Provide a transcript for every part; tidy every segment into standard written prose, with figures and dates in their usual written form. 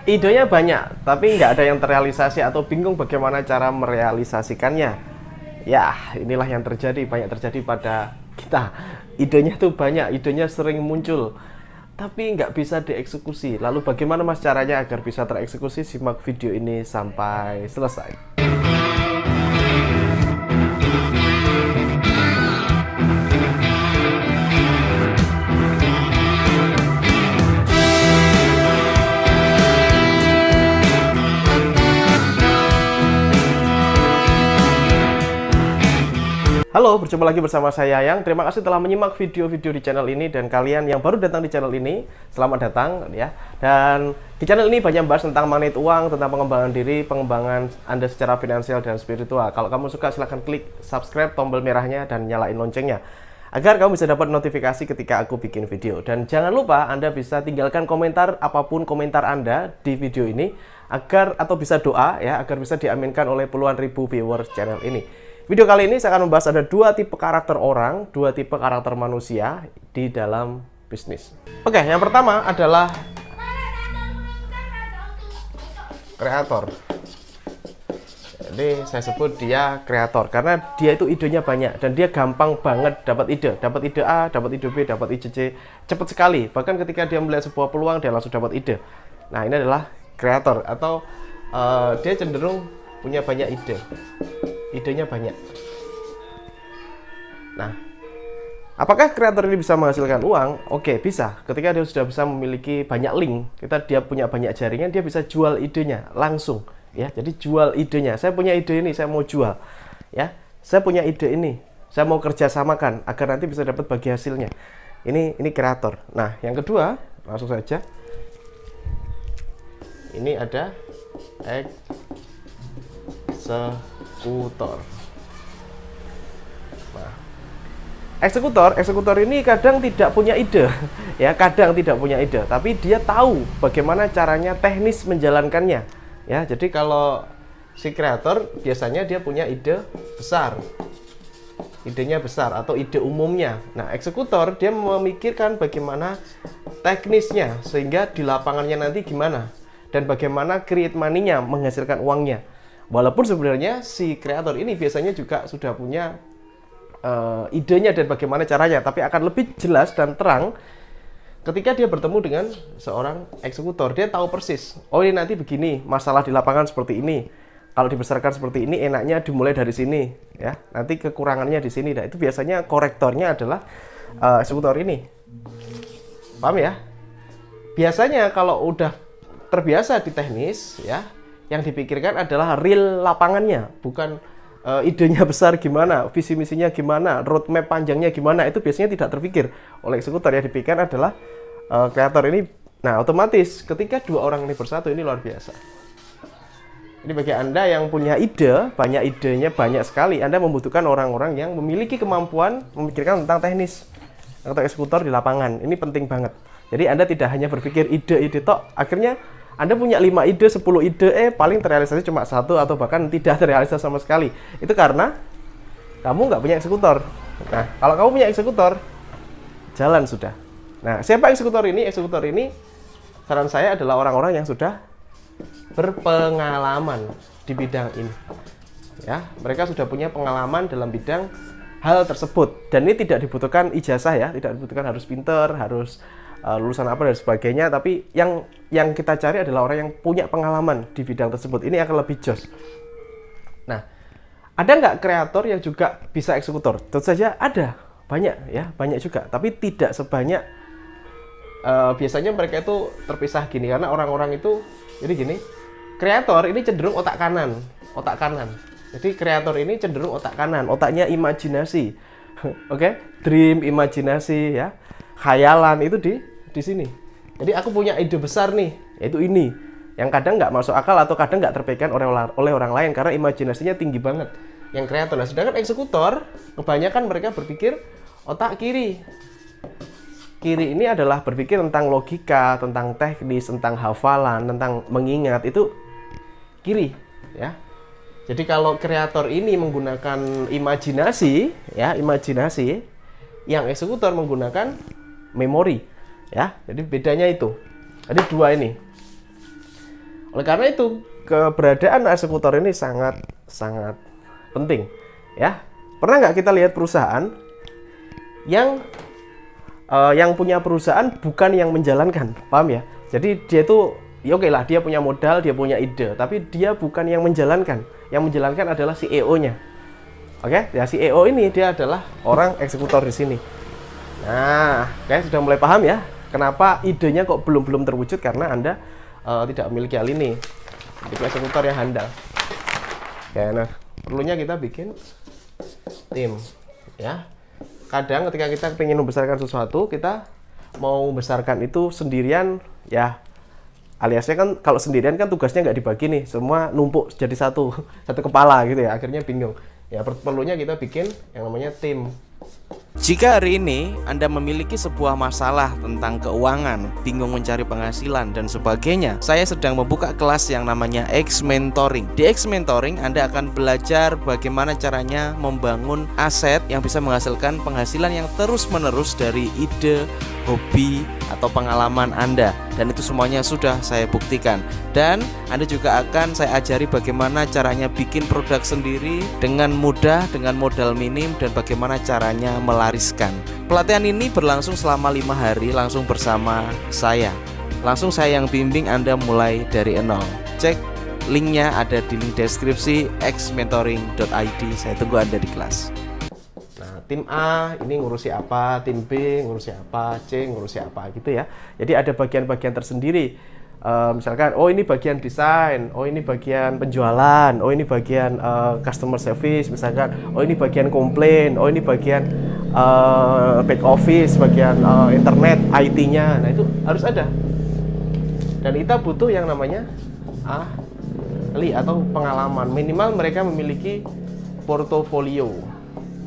Idenya banyak, tapi nggak ada yang terrealisasi atau bingung bagaimana cara merealisasikannya. Ya, inilah yang terjadi, banyak terjadi pada kita. Idenya tuh banyak, idenya sering muncul, tapi nggak bisa dieksekusi. Lalu bagaimana mas caranya agar bisa tereksekusi? Simak video ini sampai selesai. Halo, berjumpa lagi bersama saya Yang. Terima kasih telah menyimak video-video di channel ini, dan kalian yang baru datang di channel ini, selamat datang ya. Dan di channel ini banyak bahas tentang magnet uang, tentang pengembangan diri, pengembangan Anda secara finansial dan spiritual. Kalau kamu suka silahkan klik subscribe, tombol merahnya, dan nyalain loncengnya agar kamu bisa dapat notifikasi ketika aku bikin video. Dan jangan lupa Anda bisa tinggalkan komentar, apapun komentar Anda di video ini, agar atau bisa doa ya, agar bisa diaminkan oleh puluhan ribu viewers channel ini. Video kali ini saya akan membahas ada dua tipe karakter orang, dua tipe karakter manusia di dalam bisnis. Oke, yang pertama adalah kreator. Jadi saya sebut dia kreator karena dia itu idenya banyak dan dia gampang banget dapat ide A, dapat ide B, dapat ide C, cepat sekali. Bahkan ketika dia melihat sebuah peluang dia langsung dapat ide. Nah, ini adalah kreator atau dia cenderung punya banyak ide. Idenya banyak. Nah, apakah kreator ini bisa menghasilkan uang? Oke, bisa. Ketika dia sudah bisa memiliki banyak link, dia punya banyak jaringan, dia bisa jual idenya langsung. Ya, jadi jual idenya. Saya punya ide ini, saya mau jual. Ya, saya punya ide ini, saya mau kerjasamakan agar nanti bisa dapat bagi hasilnya. Ini kreator. Nah, yang kedua, langsung saja. Ini ada eksekutor. Nah, eksekutor ini kadang tidak punya ide, ya, kadang tidak punya ide, tapi dia tahu bagaimana caranya teknis menjalankannya, ya. Jadi kalau si kreator biasanya dia punya ide besar, idenya besar atau ide umumnya. Nah, eksekutor dia memikirkan bagaimana teknisnya sehingga di lapangannya nanti gimana dan bagaimana create money-nya, menghasilkan uangnya. Walaupun sebenarnya si kreator ini biasanya juga sudah punya idenya dan bagaimana caranya, tapi akan lebih jelas dan terang ketika dia bertemu dengan seorang eksekutor. Dia tahu persis, oh ini nanti begini, masalah di lapangan seperti ini, kalau dibesarkan seperti ini enaknya dimulai dari sini, ya. Nanti kekurangannya di sini. Nah, itu biasanya korektornya adalah eksekutor ini. Paham ya? Biasanya kalau udah terbiasa di teknis, ya, yang dipikirkan adalah real lapangannya, bukan idenya besar gimana, visi misinya gimana, roadmap panjangnya gimana. Itu biasanya tidak terpikir oleh eksekutor. Yang dipikirkan adalah kreator ini. Nah, otomatis ketika dua orang ini bersatu, ini luar biasa. Ini bagi Anda yang punya ide, banyak idenya, banyak sekali, Anda membutuhkan orang-orang yang memiliki kemampuan memikirkan tentang teknis atau eksekutor di lapangan. Ini penting banget. Jadi Anda tidak hanya berpikir ide-ide tok, akhirnya Anda punya 5 ide, 10 ide, paling terrealisasi cuma satu atau bahkan tidak terrealisasi sama sekali. Itu karena kamu nggak punya eksekutor. Nah, kalau kamu punya eksekutor, jalan sudah. Nah, siapa eksekutor ini? Eksekutor ini, saran saya adalah orang-orang yang sudah berpengalaman di bidang ini. Ya, mereka sudah punya pengalaman dalam bidang hal tersebut. Dan ini tidak dibutuhkan ijazah ya, tidak dibutuhkan harus pinter, harus lulusan apa dan sebagainya, tapi yang kita cari adalah orang yang punya pengalaman di bidang tersebut. Ini akan lebih jos. Nah, ada nggak kreator yang juga bisa eksekutor? Tentu saja ada, banyak ya, banyak juga, tapi tidak sebanyak. Biasanya mereka itu terpisah gini, karena orang-orang itu jadi gini, kreator ini cenderung otak kanan. Jadi kreator ini cenderung otak kanan, otaknya imajinasi. Oke, dream, imajinasi ya, khayalan itu di sini. Jadi aku punya ide besar nih, yaitu ini, yang kadang nggak masuk akal atau kadang nggak terpegang oleh orang lain karena imajinasinya tinggi banget. Yang kreator. Nah, sedangkan eksekutor kebanyakan mereka berpikir otak kiri. Kiri ini adalah berpikir tentang logika, tentang teknis, tentang hafalan, tentang mengingat, itu kiri, ya. Jadi kalau kreator ini menggunakan imajinasi, ya, imajinasi, yang eksekutor menggunakan memori, ya. Jadi bedanya itu. Jadi dua ini. Oleh karena itu, keberadaan eksekutor ini sangat penting. Ya, pernah nggak kita lihat perusahaan yang punya perusahaan bukan yang menjalankan, paham ya? Jadi dia itu, ya oke lah, dia punya modal, dia punya ide, tapi dia bukan yang menjalankan. Yang menjalankan adalah CEO-nya. Oke, ya CEO ini dia adalah orang eksekutor di sini. Nah, kayaknya sudah mulai paham ya, kenapa idenya kok belum terwujud, karena Anda tidak memiliki hal ini. Itu eksekutor yang handal. Oke, nah perlunya kita bikin tim, ya. Kadang ketika kita ingin membesarkan sesuatu, kita mau membesarkan itu sendirian, ya. Aliasnya kan kalau sendirian kan tugasnya nggak dibagi nih, semua numpuk jadi satu kepala gitu ya, akhirnya bingung. Ya perlunya kita bikin yang namanya tim. Jika hari ini Anda memiliki sebuah masalah tentang keuangan, bingung mencari penghasilan dan sebagainya, saya sedang membuka kelas yang namanya X Mentoring. Di X Mentoring Anda akan belajar bagaimana caranya membangun aset yang bisa menghasilkan penghasilan yang terus-menerus dari ide, hobi, atau pengalaman Anda. Dan itu semuanya sudah saya buktikan. Dan Anda juga akan saya ajari bagaimana caranya bikin produk sendiri dengan mudah, dengan modal minim, dan bagaimana caranya melariskan. Pelatihan ini berlangsung selama 5 hari langsung bersama saya. Langsung saya yang bimbing Anda mulai dari nol. Cek linknya ada di link deskripsi xmentoring.id. Saya tunggu Anda di kelas. Nah, tim A ini ngurusi apa, tim B ngurusi apa, C ngurusi apa gitu ya. Jadi ada bagian-bagian tersendiri. Misalkan, oh ini bagian desain, oh ini bagian penjualan, oh ini bagian customer service, misalkan, oh ini bagian komplain, oh ini bagian back office, bagian internet, IT-nya. Nah itu harus ada. Dan kita butuh yang namanya ahli atau pengalaman. Minimal mereka memiliki portofolio.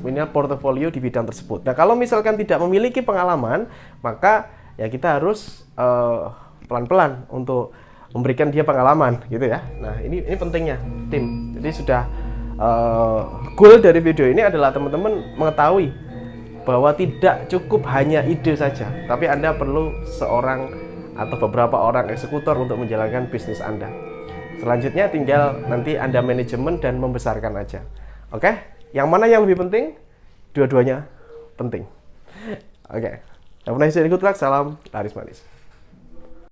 Minimal portofolio di bidang tersebut. Nah kalau misalkan tidak memiliki pengalaman, maka ya kita harus pelan-pelan untuk memberikan dia pengalaman gitu ya. Nah ini pentingnya tim. Jadi sudah goal dari video ini adalah teman-teman mengetahui bahwa tidak cukup hanya ide saja, tapi Anda perlu seorang atau beberapa orang eksekutor untuk menjalankan bisnis Anda. Selanjutnya tinggal nanti Anda manajemen dan membesarkan aja. Oke? Yang mana yang lebih penting? Dua-duanya penting. Oke. Have a nice day, good luck. Salam laris manis.